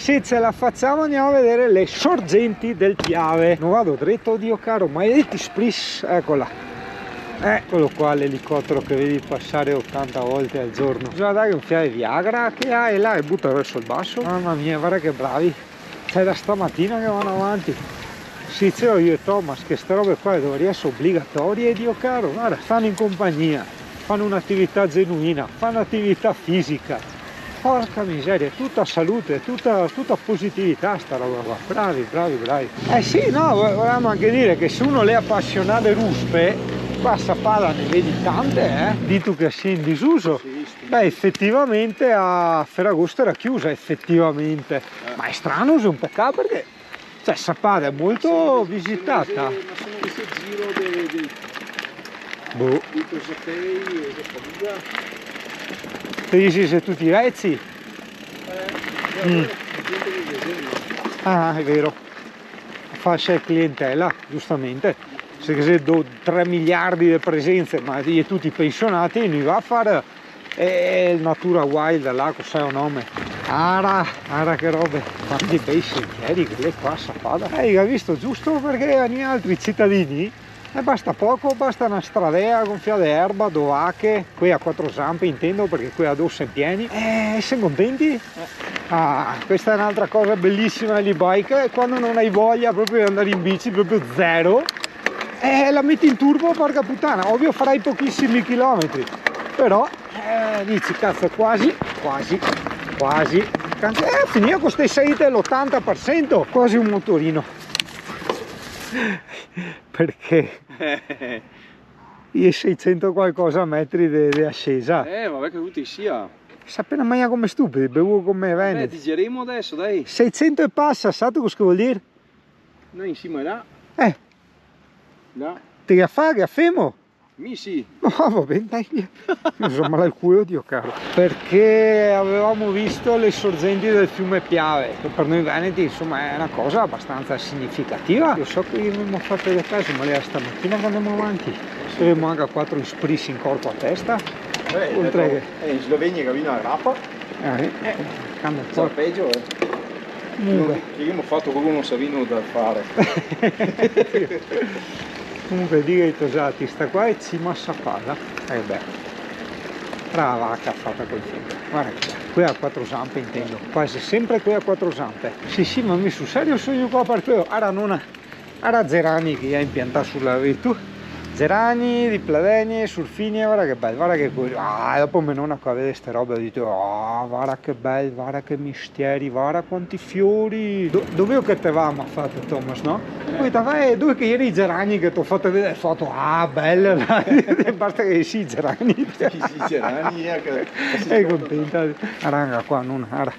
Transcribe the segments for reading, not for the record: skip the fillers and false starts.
se ce la facciamo andiamo a vedere le sorgenti del Piave. Non vado dritto, oddio caro, maledetti spris, eccola. Eccolo qua l'elicottero che vedi passare 80 volte al giorno. Bisogna dare un fiato di Viagra che hai là e butta verso il basso. Mamma mia, guarda che bravi. C'è da stamattina che vanno avanti. Sì, dicevo io e Thomas che queste robe qua dovrebbero essere obbligatorie, Dio caro. Guarda, fanno in compagnia, fanno un'attività genuina, fanno attività fisica. Porca miseria, tutta salute, tutta positività sta roba qua. Bravi, bravi, bravi. Eh sì, no, volevamo anche dire che se uno le appassionate ruspe, qua a Sappada ne vedi tante, dito che sia in disuso. Beh, effettivamente a Ferragosto era chiusa, effettivamente. Ma è strano, è un peccato perché cioè Sappada è molto visitata. Ma sono questo giro dei Boh. Tosatei e Sappada. Ti dici se tutti i vezzi? Ah, è vero. Fascia clientela, giustamente. Se 3 miliardi di presenze, ma di tutti pensionati, noi va a fare il Natura Wild là, cos'è un nome? Ara che robe, quanti bei sentieri quelle qua a Sappada. Hai visto, giusto perché agli altri cittadini basta poco, basta una stradea gonfiata di erba, dovacche, qui a 4 zampe intendo perché qui a 2 sono pieni. Siamo contenti? Ah, questa è un'altra cosa bellissima dell'e-bike, quando non hai voglia proprio di andare in bici, proprio zero, la metti in turbo, porca puttana, ovvio farai pochissimi chilometri, però dici cazzo quasi, finire con queste salite l'80%, quasi un motorino. Perché i 600 qualcosa metri di ascesa. Vabbè che tutti sia. Si appena mangia come stupidi, bevuto come veneti. Digeremo adesso, dai. 600 e passa, sai cosa vuol dire? Noi insieme là. Là. Ti che affemo? Mi sì. No, va bene, dai. Mi sono male al culo, Dio caro. Perché avevamo visto le sorgenti del fiume Piave, che per noi veneti insomma è una cosa abbastanza significativa. Io so che io non mi ho fatto le caso, ma le stamattina che andiamo avanti. Avremo anche 4 isprissi in corpo a testa. Oltre che... in Slovenia cammina la grappa. Cambia il corpo. Peggio, Comunque. Io mi ho fatto quello non savino da fare. Comunque dico ai tosati, sta qua è cima a Sappada. Brava vacca fatta col figlio. Guarda che qui a 4 zampe intendo. Quasi sempre qui a 4 zampe. Sì, ma mi sul serio sono io qua per quello. Ara Zerani che ha impiantato sulla virtù. Zerani, di Pladenie, Surfini, guarda che bello, guarda che quello. Dopo me non a vedere queste robe ho detto, guarda che bello, guarda che misteri, guarda quanti fiori. Dove ho che te va mi ha fatto Thomas, no? Poi dove che eri i Gerani che ti ho fatto vedere foto, belle, basta che sì, Gerani. Sì, Gerani, è contenta. Aranga qua, non, ara.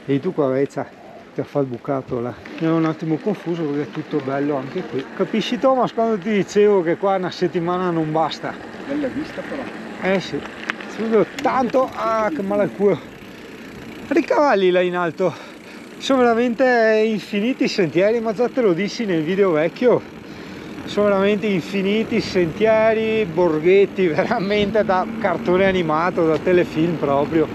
E tu qua vezza? Ti ha fatto il bucato là. Mi ero un attimo confuso perché è tutto bello anche qui. Capisci Thomas quando ti dicevo che qua una settimana non basta? Bella vista però. Sì. Ci vedo tanto, che male al culo. I cavalli là in alto. Sono veramente infiniti i sentieri, ma già te lo dissi nel video vecchio. Sono veramente infiniti sentieri, borghetti, veramente da cartone animato, da telefilm proprio.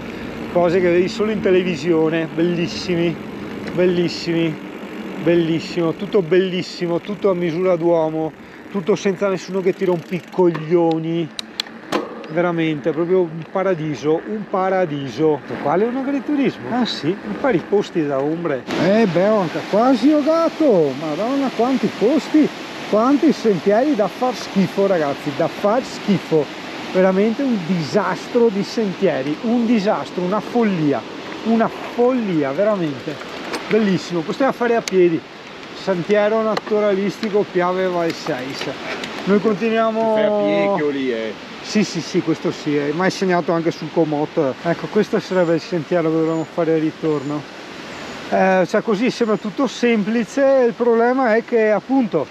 Cose che vedi solo in televisione, bellissimi. Bellissimo, tutto bellissimo, tutto a misura d'uomo, tutto senza nessuno che ti rompi i coglioni, veramente proprio un paradiso. Quale è un agriturismo? Ah sì, un pari posti da ombre. Anche quasi ho gatto, madonna quanti posti, quanti sentieri da far schifo ragazzi, da far schifo, veramente un disastro di sentieri, un disastro, una follia veramente. Bellissimo, possiamo fare a piedi, sentiero naturalistico Piave Valseis. Noi continuiamo a piedi lì sì, questo sì, ma è segnato anche sul Comot. Ecco, questo sarebbe il sentiero che dovremmo fare al ritorno. Cioè così sembra tutto semplice, il problema è che appunto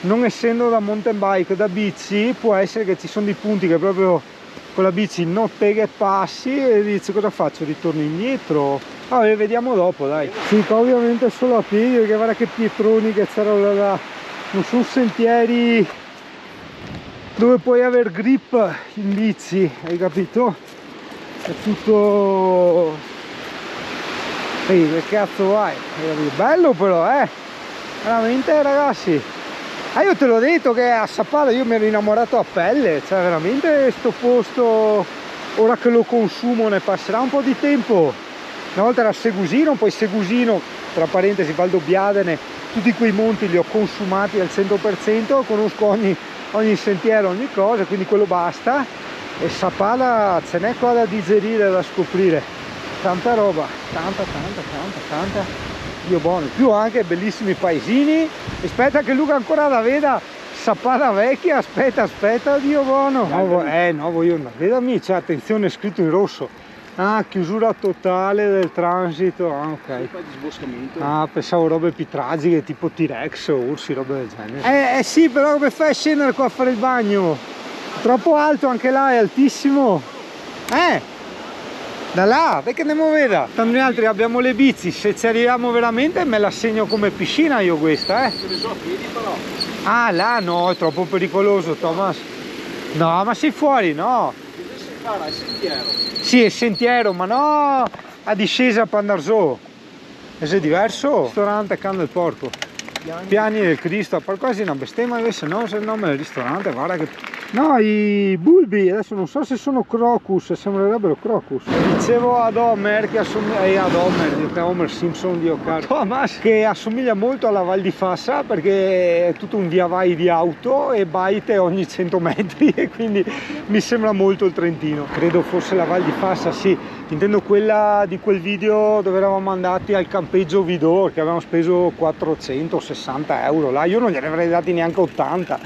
non essendo da mountain bike, da bici, può essere che ci sono dei punti che proprio con la bici non te che passi e dici cosa faccio, ritorno indietro. Vediamo dopo, dai. Sì, ovviamente solo a piedi, perché guarda che pietroni che c'erano là. Non sono sentieri dove puoi aver grip in bici, hai capito? È tutto Ehi, che cazzo vai? Bello però, veramente ragazzi. Io te l'ho detto che a Sappada io mi ero innamorato a pelle, cioè veramente sto posto, ora che lo consumo ne passerà un po' di tempo. Una volta era Segusino, poi Segusino, tra parentesi Valdobbiadene, tutti quei monti li ho consumati al 100%, conosco ogni sentiero, ogni cosa, quindi quello basta. E Sappada ce n'è qua da digerire, da scoprire, tanta roba, tanta, Dio buono, più anche bellissimi paesini. Aspetta che Luca ancora la veda, Sappada vecchia, aspetta, Dio buono. No, voglio andare, vedami, c'è attenzione, è scritto in rosso. Ah, chiusura totale del transito, ok. Pensavo robe più tragiche, tipo T-Rex o ursi, robe del genere. Sì, però come fai a scendere qua a fare il bagno? Troppo alto anche là, è altissimo. Da là, perché andiamo a vedere? Tanto noi altri abbiamo le bici, se ci arriviamo veramente me la segno come piscina io questa, Se ne so, piedi però. Ah, là no, è troppo pericoloso, Thomas. No, ma sei fuori, no? È sentiero. Sì, è sentiero, ma no a discesa per andare su. È diverso? Ristorante Can del Porco. Piani del Cristo, per quasi una bestemmia, invece no, se il nome del ristorante, guarda che... No, i bulbi, adesso non so se sono crocus, sembrerebbero crocus. Dicevo ad Homer, che assomiglia ad Homer Simpson, Dio caro, Thomas, che assomiglia molto alla Val di Fassa, perché è tutto un via vai di auto e baite ogni 100 metri, e quindi mi sembra molto il Trentino. Credo fosse la Val di Fassa, sì, intendo quella di quel video dove eravamo andati al campeggio Vidor, che avevamo speso 460 euro là, io non gliene avrei dati neanche 80,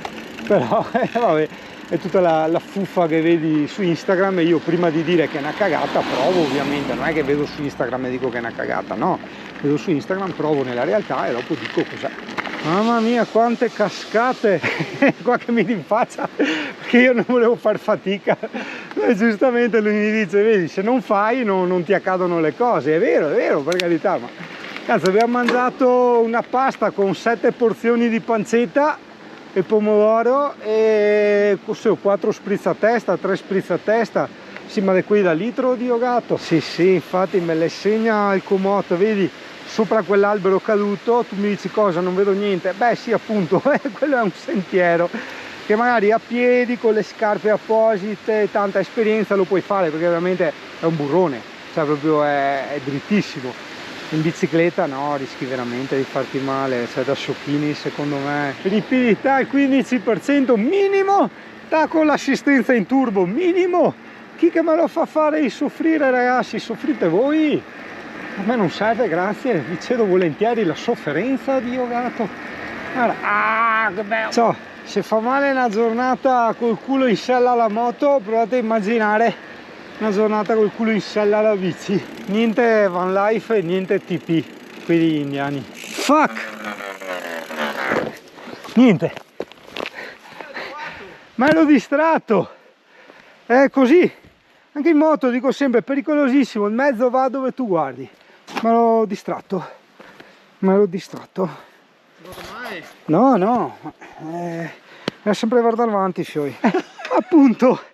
però vabbè. È tutta la fuffa che vedi su Instagram, e io prima di dire che è una cagata provo, ovviamente, non è che vedo su Instagram e dico che è una cagata, no, vedo su Instagram, provo nella realtà e dopo dico cos'è. Mamma mia, quante cascate qua che mi rinfaccia, perché io non volevo far fatica, e giustamente lui mi dice, vedi, se non fai non ti accadono le cose. È vero, per carità, ma cazzo, abbiamo mangiato una pasta con 7 porzioni di pancetta e pomodoro e 4 spritz a testa, 3 spritz a testa, sì, ma di quelli da litro, Dio gatto. Sì, infatti me le segna il comotto, vedi, sopra quell'albero caduto, tu mi dici cosa, non vedo niente, beh sì, appunto, quello è un sentiero che magari a piedi, con le scarpe apposite, tanta esperienza lo puoi fare, perché veramente è un burrone, cioè proprio è drittissimo. In bicicletta no, rischi veramente di farti male, cioè da sciocchini secondo me. Ripidità al 15% minimo, con l'assistenza in turbo minimo. Chi che me lo fa fare soffrire, ragazzi? Soffrite voi, a me non serve, grazie, vi cedo volentieri la sofferenza, Dio gatto. Guarda, che bello. Ciao, se fa male una giornata col culo in sella alla moto, provate a immaginare una giornata col culo in sella alla bici. Niente van life e niente TP, quelli indiani. Fuck! Niente! Ma ero distratto! È così! Anche in moto dico sempre, pericolosissimo, il mezzo va dove tu guardi. Ma ero distratto. No, era sempre guardare avanti, fioi. Appunto!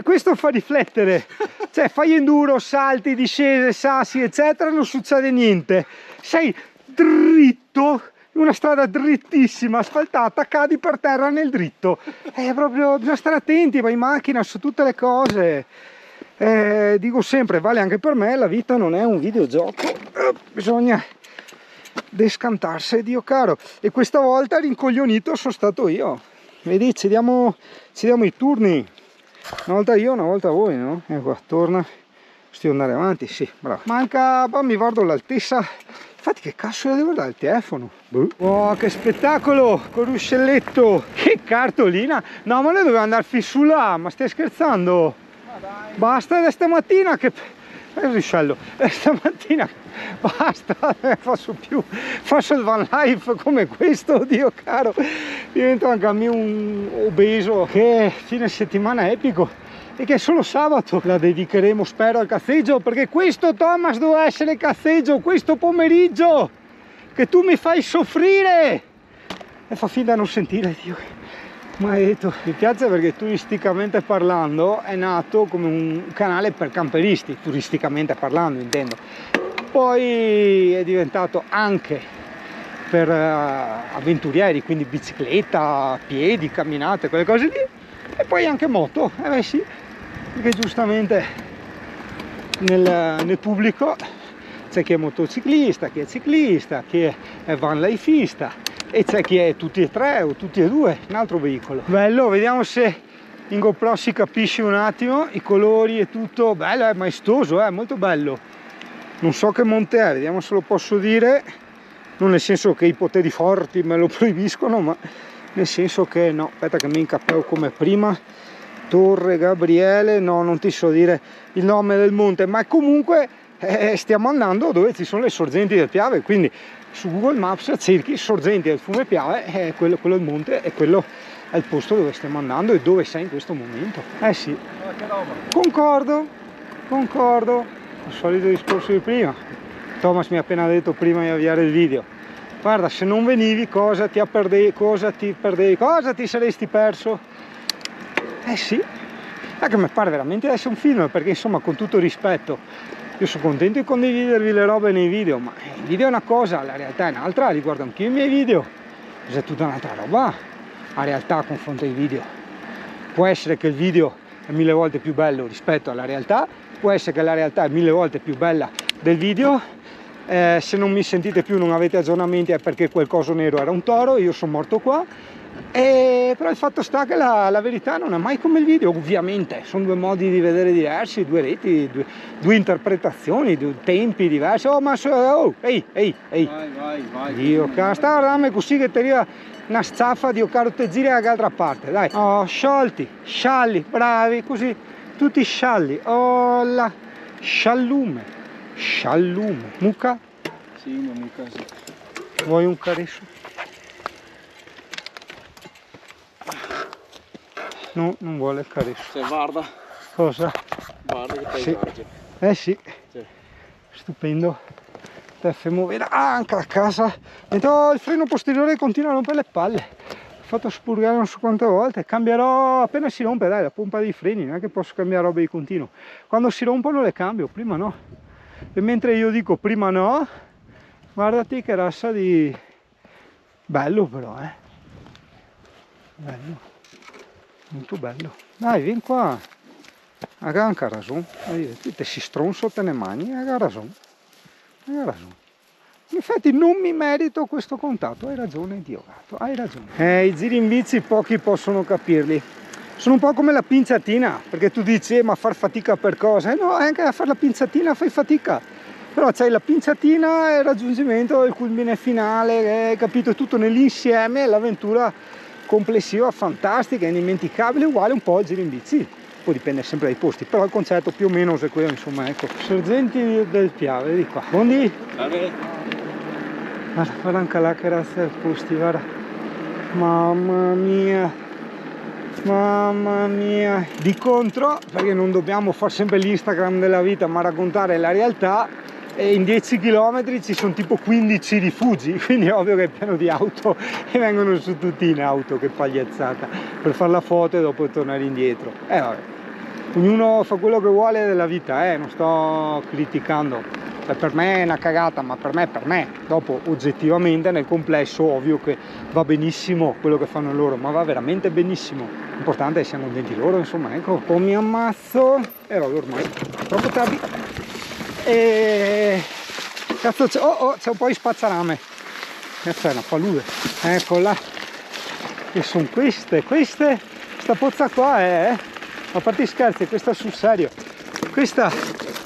Questo fa riflettere, cioè fai enduro, salti, discese, sassi eccetera, non succede niente, sei dritto, una strada drittissima, asfaltata, cadi per terra nel dritto, è proprio, bisogna stare attenti, vai in macchina su tutte le cose, dico sempre, vale anche per me, la vita non è un videogioco, bisogna descantarsi, Dio caro, e questa volta rincoglionito sono stato io, vedi, ci diamo i turni. Una volta io, una volta voi, no? E qua, torna. Devo andare avanti, sì, bravo. Manca, poi mi guardo l'altezza. Infatti che cazzo devo guardare il telefono? Oh, che spettacolo! Con ruscelletto! Che cartolina! No, ma noi dobbiamo andare su là, ma stai scherzando? Ma dai. Basta, da stamattina che... il ruscello, stamattina basta, faccio il van life come questo, Dio caro, divento anche a me un obeso. Che fine settimana epico, e che solo sabato la dedicheremo, spero, al cazzeggio, perché questo, Thomas, doveva essere il cazzeggio questo pomeriggio, che tu mi fai soffrire e fa finta di non sentire, Dio. Maledetto. Mi piace perché turisticamente parlando è nato come un canale per camperisti, turisticamente parlando intendo, poi è diventato anche per avventurieri, quindi bicicletta, piedi, camminate, quelle cose lì, e poi anche moto, beh sì, perché giustamente nel pubblico c'è chi è motociclista, chi è ciclista, chi è van lifeista, e c'è chi è tutti e tre o tutti e due, un altro veicolo. Bello, vediamo se in GoPro si capisce un attimo i colori e tutto. Bello, è maestoso, è molto bello. Non so che monte è, vediamo se lo posso dire, non nel senso che i poteri forti me lo proibiscono, ma nel senso che no, aspetta che mi incappeo come prima. Torre Gabriele, no, non ti so dire il nome del monte, ma comunque stiamo andando dove ci sono le sorgenti del Piave, quindi su Google Maps cerchi sorgenti del fiume Piave, quello è il monte, e quello è il posto dove stiamo andando e dove sei in questo momento. Eh sì, concordo, il solito discorso di prima. Thomas mi ha appena detto prima di avviare il video: guarda, se non venivi cosa ti perdevi, cosa ti saresti perso? Eh sì, è che mi pare veramente di essere un film, perché insomma, con tutto rispetto, io sono contento di condividervi le robe nei video, ma il video è una cosa, la realtà è un'altra. Riguardo anch'io i miei video, è tutta un'altra roba la realtà a confronto ai video. Può essere che il video è 1000 volte più bello rispetto alla realtà, può essere che la realtà è 1000 volte più bella del video. Se non mi sentite più, non avete aggiornamenti, è perché quel coso nero era un toro, io sono morto qua. Però il fatto sta che la verità non è mai come il video, ovviamente sono due modi di vedere diversi, due reti, due interpretazioni, due tempi diversi. Oh, ma ehi, Vai. Dio caro, sta guardando così che ti arriva una staffa di caro, te giri dall'altra parte, dai. Oh, scialli, bravi, così, tutti scialli. Oh là, sciallume, mucca? Sì, una mucca, sì. Vuoi un caresso? No, non vuole il caresso. Cioè, guarda Cosa? che paesaggio. Sì. Sì. Stupendo. Te muovere anche a casa. Il freno posteriore continua a rompere le palle. Ho fatto spurgare non so quante volte. Cambierò appena si rompe, dai, la pompa dei freni. Non è che posso cambiare robe di continuo. Quando si rompono le cambio, prima no. E mentre io dico prima no, guardati che razza di... Bello però, bello. Molto bello. Dai, vieni qua. Ha anche ragione. Te si stronzo te ne mani, ha ragione. Infatti non mi merito questo contatto. Hai ragione, Dio gatto, hai ragione. I giri in bici pochi possono capirli. Sono un po' come la pinzatina, perché tu dici ma far fatica per cosa? No, anche a fare la pinzatina fai fatica. Però c'hai la pinzatina e il raggiungimento del culmine finale, capito? Tutto nell'insieme, l'avventura complessiva fantastica, indimenticabile, uguale un po' al giro in bici. Poi dipende sempre dai posti, però il concetto più o meno è quello, insomma, ecco. Sorgenti del Piave, di qua. Buondì? Guarda anche là che razza di posti, guarda. Mamma mia. Di contro, perché non dobbiamo fare sempre l'Instagram della vita, ma raccontare la realtà, e in 10 km ci sono tipo 15 rifugi, quindi è ovvio che è pieno di auto e vengono su tutti in auto, che pagliazzata, per fare la foto e dopo tornare indietro. Vabbè, ognuno fa quello che vuole della vita, non sto criticando. Per me è una cagata, ma per me, dopo oggettivamente nel complesso ovvio che va benissimo quello che fanno loro, ma va veramente benissimo. L'importante è che siano contenti loro, insomma, ecco. Poi mi ammazzo, vabbè, ormai troppo tardi. E cazzo c'è, c'è un po' di spazzarame, cazzo è una palude, eccola, che sono queste, sta pozza qua è, a parte i scherzi, questa sul serio, questa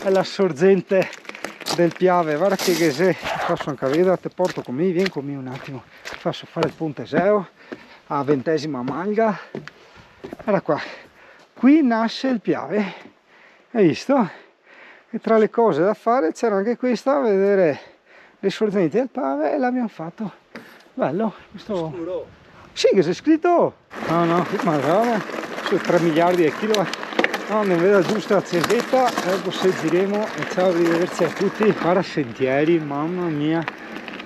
è la sorgente del Piave. Guarda che se posso anche vedere, te porto con me, vieni con me un attimo, faccio fare il Ponte Eseo a 20ª maglia. Guarda qua, qui nasce il Piave, hai visto? E tra le cose da fare c'era anche questa, vedere le sorgenti del Piave, e l'abbiamo fatto. Bello, questo... Sì, che c'è scritto! No, ma su 3 miliardi di chilowatt. No, ne vedo giusto la cesetta, dopo seguiremo e ciao, arrivederci a tutti. Guarda sentieri, mamma mia,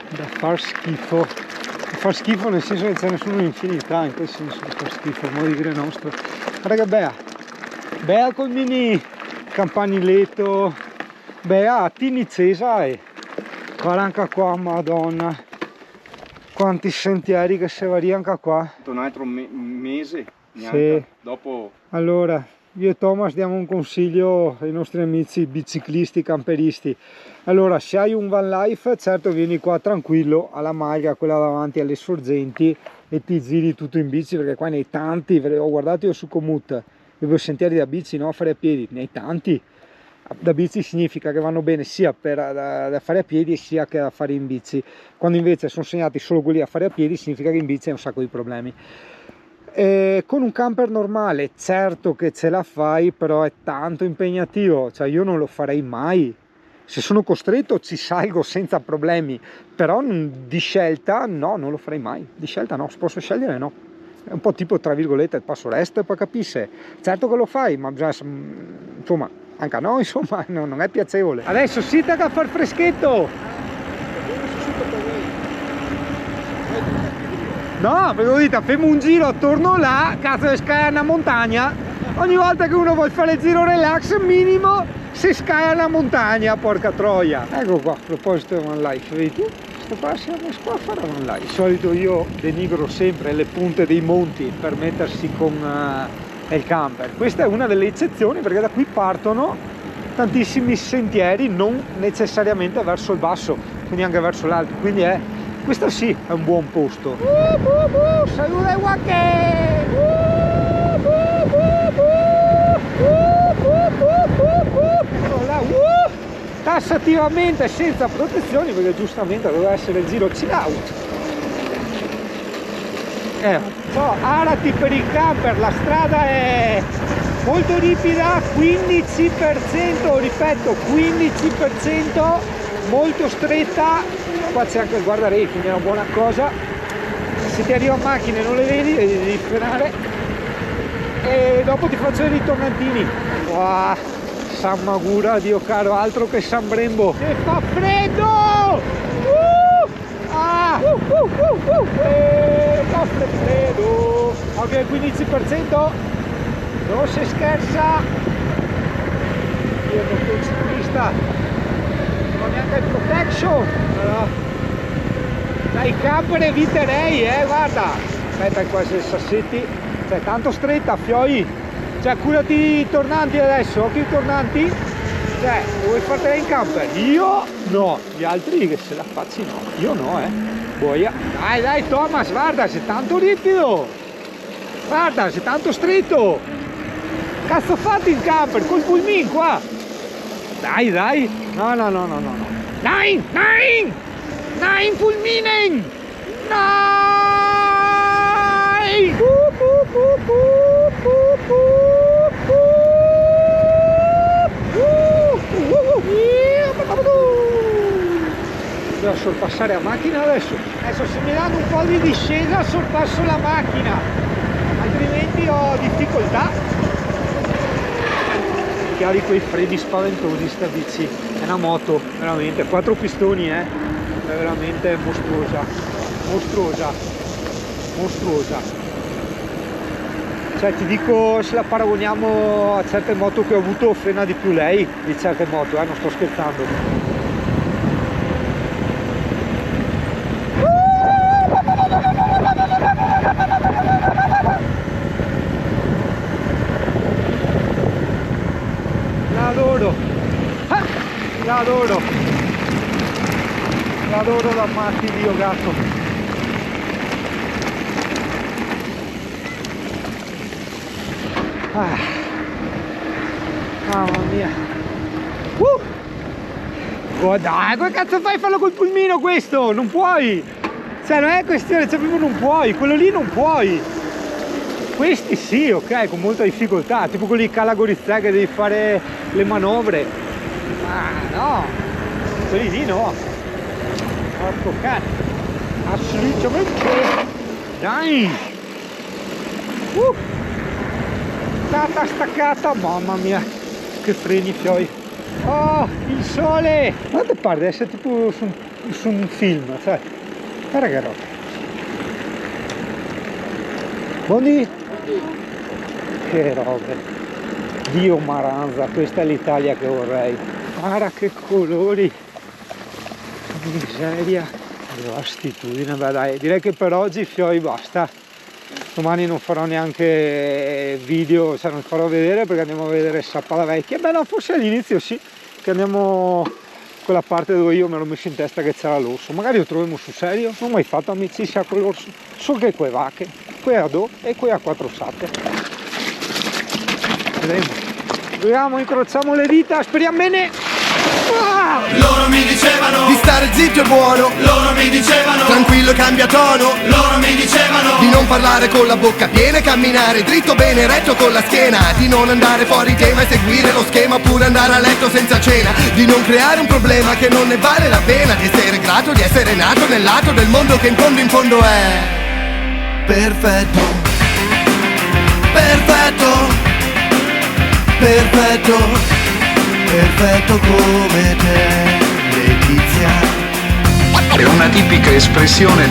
da far schifo. Da far schifo nel senso che ce ne sono un'infinità, in quel senso da far schifo, il modo di dire nostro. Guarda che bea col mini campaniletto, bea a Tini Cesa Guarda anche qua, madonna, quanti sentieri che si varia anche qua. Un altro mese, neanche. Sì. Dopo... Allora, io e Thomas diamo un consiglio ai nostri amici biciclisti, camperisti. Allora, se hai un van life, certo vieni qua tranquillo alla maglia, quella davanti alle sorgenti, e ti giri tutto in bici, perché qua ne hai tanti. Ho guardato io su Komoot, avevo sentieri da bici, no? A fare a piedi, ne hai tanti. Da bici significa che vanno bene sia da fare a piedi sia che da fare in bici. Quando invece sono segnati solo quelli a fare a piedi, significa che in bici hai un sacco di problemi. Con un camper normale certo che ce la fai, però è tanto impegnativo, cioè io non lo farei mai. Se sono costretto ci salgo senza problemi, però di scelta no, non lo farei mai. Di scelta no, se posso scegliere no. È un po' tipo, tra virgolette, il passo resto e poi capisce. Certo che lo fai, ma bisogna, insomma, anche a noi, insomma, non è piacevole. Adesso si tocca a far freschetto. No, perché ho detto, facciamo un giro attorno là, cazzo di scala una montagna. Ogni volta che uno vuole fare il giro relax, minimo si scala una montagna, porca troia. Ecco qua, a proposito di Van Life, vedi tu? Sto qua siamo qua a fare Van Life. Di solito io denigro sempre le punte dei monti per mettersi con il camper. Questa è una delle eccezioni, perché da qui partono tantissimi sentieri, non necessariamente verso il basso, quindi anche verso l'alto, quindi questo sì è un buon posto. Salute Wacche! Tassativamente senza protezioni, perché giustamente doveva essere il giro chill out. Arati per il camper, la strada è molto ripida, 15%, ripeto 15%, molto stretta. Qua c'è anche il guardrail, quindi è una buona cosa. Se ti arriva macchine non le vedi, devi frenare e dopo ti faccio i ritornantini. Wow, San Magura, Dio caro, altro che San Brembo. Che fa freddo! Fa freddo! Ok, 15%, non si scherza. Io motociclista non ho neanche il protection, no. Dai camper eviterei, guarda. Aspetta, qua c'è i sassetti, cioè tanto stretta, fioi. Cioè curati i tornanti adesso, occhi i tornanti. Cioè, vuoi fartela in camper? Io no, gli altri che se la facci no, io no, boia. Dai Thomas, guarda, sei tanto ripido. Guarda, sei tanto stretto. Cazzo fate in camper, col pulmin qua. Dai. No. Nein, pulminen. Nein. Devo sorpassare la macchina adesso. Adesso se mi danno un po' di discesa sorpasso la macchina, altrimenti ho difficoltà. Chiari quei freni spaventosi sta bici, è una moto veramente, 4 pistoni, è veramente mostruosa. Cioè ti dico, se la paragoniamo a certe moto che ho avuto, frena di più lei di certe moto, non sto scherzando. L'adoro da matti, Dio gatto. Mamma mia. Oh, dai, come cazzo fai a farlo col pulmino questo? Non puoi. Cioè non è questione, cioè proprio non puoi, quello lì non puoi. Questi sì, ok, con molta difficoltà, tipo quelli Calagorizzè che devi fare le manovre. Ma no, quelli lì no. Porco cane. Assolutamente. Dai. Stata staccata, mamma mia, che freni fioi. Oh, il sole. Guarda, pare di essere tipo su un film, cioè. Guarda che roba. Buondì. Che robe. Dio Maranza, questa è l'Italia che vorrei. Guarda che colori. miseria, devastitudine. Beh dai, direi che per oggi Fioi basta. Domani non farò neanche video, cioè non farò vedere perché andiamo a vedere Sappada Vecchia. Beh no, forse all'inizio sì, che andiamo quella parte dove io me l'ho messo in testa che c'era l'orso. Magari lo troviamo sul serio, non ho mai fatto amicizia con l'orso. So che quei vacche, quei a do e quei a quattro sate. Vedremo. Proviamo, incrociamo le dita, speriamo bene. Loro mi dicevano di stare zitto è buono, loro mi dicevano tranquillo cambia tono, loro mi dicevano di non parlare con la bocca piena e camminare dritto bene retto con la schiena, di non andare fuori tema e seguire lo schema oppure andare a letto senza cena, di non creare un problema che non ne vale la pena, di essere grato di essere nato nel lato del mondo che in fondo è perfetto, perfetto, perfetto, perfetto come te, Letizia. È una tipica espressione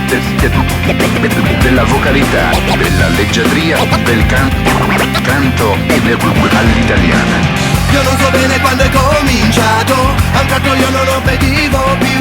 della vocalità, della leggiadria, del canto all'italiana. Io non so bene quando è cominciato, a un tratto io non obbedivo più,